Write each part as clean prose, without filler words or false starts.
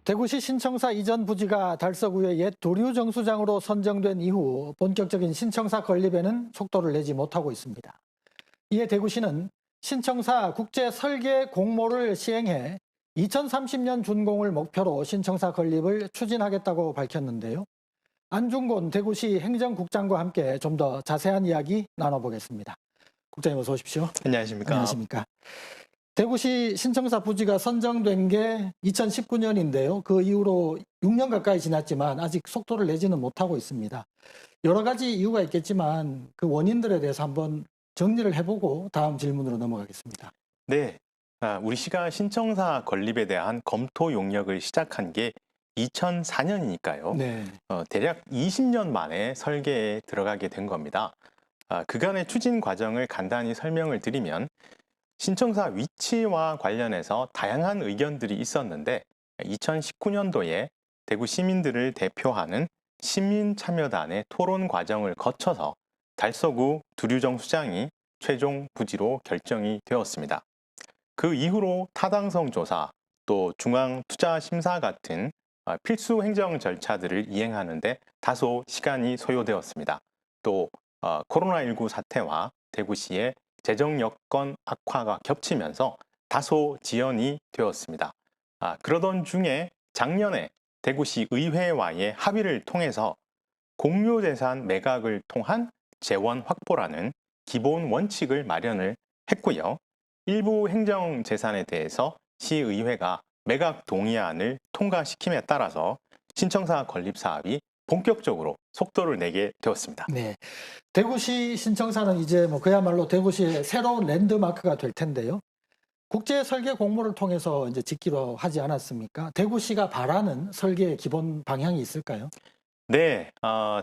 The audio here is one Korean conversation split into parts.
대구시 신청사 이전 부지가 달서구의 옛 도류정수장으로 선정된 이후 본격적인 신청사 건립에는 속도를 내지 못하고 있습니다. 이에 대구시는 신청사 국제 설계 공모를 시행해 2030년 준공을 목표로 신청사 건립을 추진하겠다고 밝혔는데요. 안중곤 대구시 행정국장과 함께 좀 더 자세한 이야기 나눠보겠습니다. 국장님 어서 오십시오. 안녕하십니까. 안녕하십니까. 대구시 신청사 부지가 선정된 게 2019년인데요. 그 이후로 6년 가까이 지났지만 아직 속도를 내지는 못하고 있습니다. 여러 가지 이유가 있겠지만 그 원인들에 대해서 한번 정리를 해보고 다음 질문으로 넘어가겠습니다. 네, 우리 시가 신청사 건립에 대한 검토 용역을 시작한 게 2004년이니까요. 네. 대략 20년 만에 설계에 들어가게 된 겁니다. 그간의 추진 과정을 간단히 설명을 드리면 신청사 위치와 관련해서 다양한 의견들이 있었는데 2019년도에 대구 시민들을 대표하는 시민참여단의 토론 과정을 거쳐서 달서구 두류정수장이 최종 부지로 결정이 되었습니다. 그 이후로 타당성 조사, 또 중앙투자심사 같은 필수 행정 절차들을 이행하는데 다소 시간이 소요되었습니다. 또 코로나19 사태와 대구시의 재정 여건 악화가 겹치면서 다소 지연이 되었습니다. 그러던 중에 작년에 대구시 의회와의 합의를 통해서 공유재산 매각을 통한 재원 확보라는 기본 원칙을 마련을 했고요. 일부 행정재산에 대해서 시의회가 매각 동의안을 통과시킴에 따라서 신청사 건립 사업이 본격적으로 속도를 내게 되었습니다. 네. 대구시 신청사는 이제 그야말로 대구시의 새로운 랜드마크가 될 텐데요. 국제 설계 공모를 통해서 이제 짓기로 하지 않았습니까? 대구시가 바라는 설계의 기본 방향이 있을까요? 네,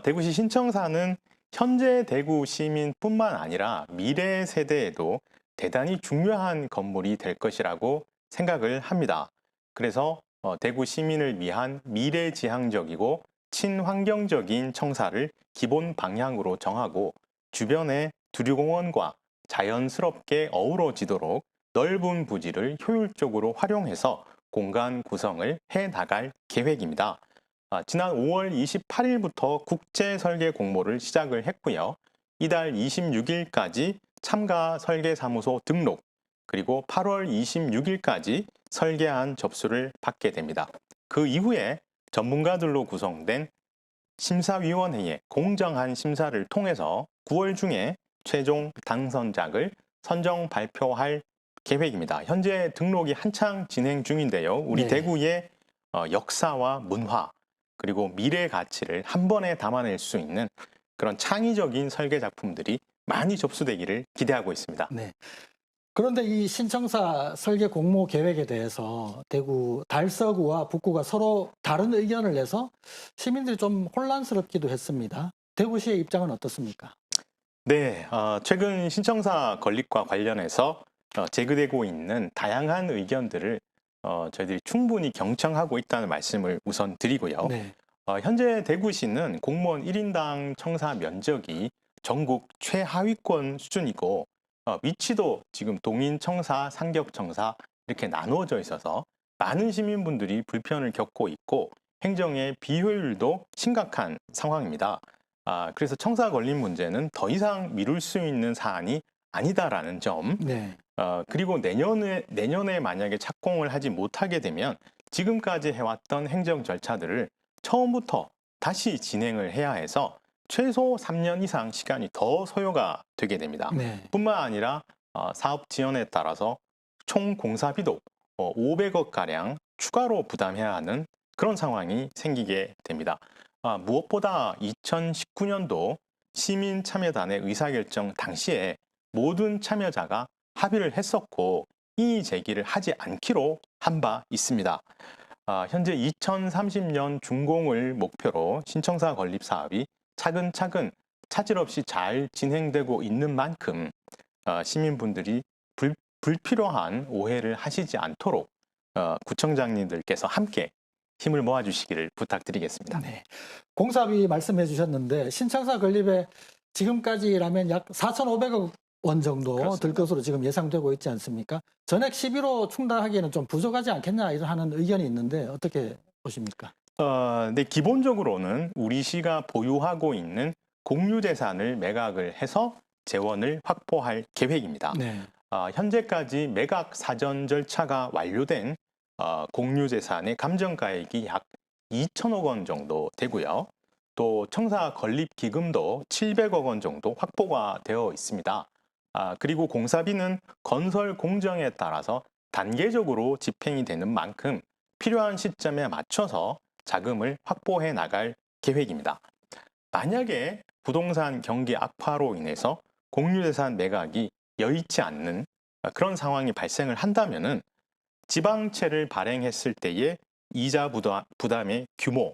대구시 신청사는 현재 대구 시민뿐만 아니라 미래 세대에도 대단히 중요한 건물이 될 것이라고 생각을 합니다. 그래서 대구 시민을 위한 미래지향적이고 친환경적인 청사를 기본 방향으로 정하고 주변의 두류공원과 자연스럽게 어우러지도록 넓은 부지를 효율적으로 활용해서 공간 구성을 해 나갈 계획입니다. 지난 5월 28일부터 국제 설계 공모를 시작을 했고요. 이달 26일까지 참가 설계사무소 등록, 그리고 8월 26일까지 설계안 접수를 받게 됩니다. 그 이후에 전문가들로 구성된 심사위원회의 공정한 심사를 통해서 9월 중에 최종 당선작을 선정 발표할 계획입니다. 현재 등록이 한창 진행 중인데요. 우리 네. 대구의 역사와 문화, 그리고 미래 가치를 한 번에 담아낼 수 있는 그런 창의적인 설계 작품들이 많이 접수되기를 기대하고 있습니다. 네. 그런데 이 신청사 설계 공모 계획에 대해서 대구 달서구와 북구가 서로 다른 의견을 내서 시민들이 좀 혼란스럽기도 했습니다. 대구시의 입장은 어떻습니까? 네, 최근 신청사 건립과 관련해서 제기되고 있는 다양한 의견들을 저희들이 충분히 경청하고 있다는 말씀을 우선 드리고요. 네. 현재 대구시는 공무원 1인당 청사 면적이 전국 최하위권 수준이고 위치도 지금 동인청사, 상ገብ청사 이렇게 나누어져 있어서 많은 시민분들이 불편을 겪고 있고 행정의 비효율도 심각한 상황입니다. 그래서 청사 건립 문제는 더 이상 미룰 수 있는 사안이 아니다라는 점. 네. 그리고 내년에 만약에 착공을 하지 못하게 되면 지금까지 해왔던 행정 절차들을 처음부터 다시 진행을 해야 해서 최소 3년 이상 시간이 더 소요가 되게 됩니다. 네. 뿐만 아니라 사업 지연에 따라서 총 공사비도 500억가량 추가로 부담해야 하는 그런 상황이 생기게 됩니다. 무엇보다 2019년도 시민참여단의 의사결정 당시에 모든 참여자가 합의를 했었고 이의 제기를 하지 않기로 한 바 있습니다. 현재 2030년 준공을 목표로 신청사 건립 사업이 차근차근 차질 없이 잘 진행되고 있는 만큼 시민분들이 불필요한 오해를 하시지 않도록 구청장님들께서 함께 힘을 모아주시기를 부탁드리겠습니다. 네. 공사비 말씀해 주셨는데 신청사 건립에 지금까지라면 약 4,500억 원 정도 그렇습니다. 들 것으로 지금 예상되고 있지 않습니까? 전액 11호 충당하기에는 좀 부족하지 않겠냐 이런 하는 의견이 있는데 어떻게 보십니까? 네, 기본적으로는 우리 시가 보유하고 있는 공유재산을 매각을 해서 재원을 확보할 계획입니다. 네. 현재까지 매각 사전 절차가 완료된 공유재산의 감정가액이 약 2천억 원 정도 되고요. 또 청사 건립 기금도 700억 원 정도 확보가 되어 있습니다. 그리고 공사비는 건설 공정에 따라서 단계적으로 집행이 되는 만큼 필요한 시점에 맞춰서 자금을 확보해 나갈 계획입니다. 만약에 부동산 경기 악화로 인해서 공유재산 매각이 여의치 않는 그런 상황이 발생을 한다면은 지방채를 발행했을 때의 이자 부담의 규모,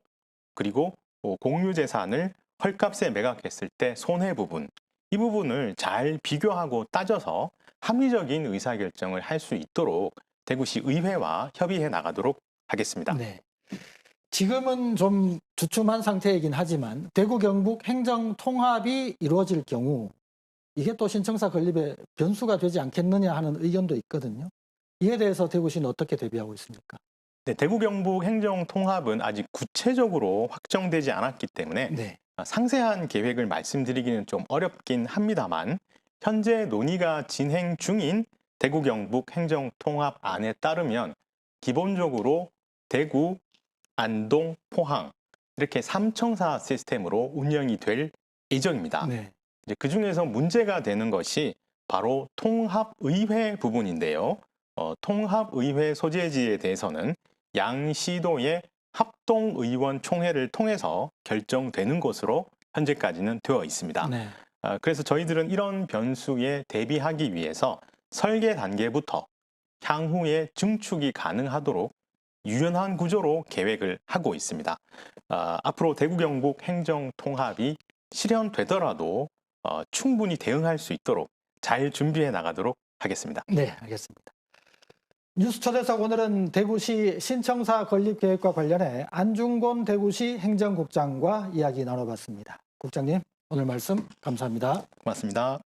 그리고 공유재산을 헐값에 매각했을 때 손해 부분, 이 부분을 잘 비교하고 따져서 합리적인 의사결정을 할 수 있도록 대구시 의회와 협의해 나가도록 하겠습니다. 네. 지금은 좀 주춤한 상태이긴 하지만 대구 경북 행정 통합이 이루어질 경우 이게 또 신청사 건립에 변수가 되지 않겠느냐 하는 의견도 있거든요. 이에 대해서 대구시는 어떻게 대비하고 있습니까? 네, 대구 경북 행정 통합은 아직 구체적으로 확정되지 않았기 때문에 네. 상세한 계획을 말씀드리기는 좀 어렵긴 합니다만, 현재 논의가 진행 중인 대구 경북 행정 통합안에 따르면 기본적으로 대구, 안동, 포항 이렇게 3청사 시스템으로 운영이 될 예정입니다. 네. 이제 그 중에서 문제가 되는 것이 바로 통합의회 부분인데요. 통합의회 소재지에 대해서는 양시도의 합동의원 총회를 통해서 결정되는 것으로 현재까지는 되어 있습니다. 네. 그래서 저희들은 이런 변수에 대비하기 위해서 설계 단계부터 향후에 증축이 가능하도록 유연한 구조로 계획을 하고 있습니다. 앞으로 대구 경북 행정 통합이 실현되더라도 충분히 대응할 수 있도록 잘 준비해 나가도록 하겠습니다. 네, 알겠습니다. 뉴스 초대석 오늘은 대구시 신청사 건립 계획과 관련해 안중곤 대구시 행정국장과 이야기 나눠봤습니다. 국장님, 오늘 말씀 감사합니다. 고맙습니다.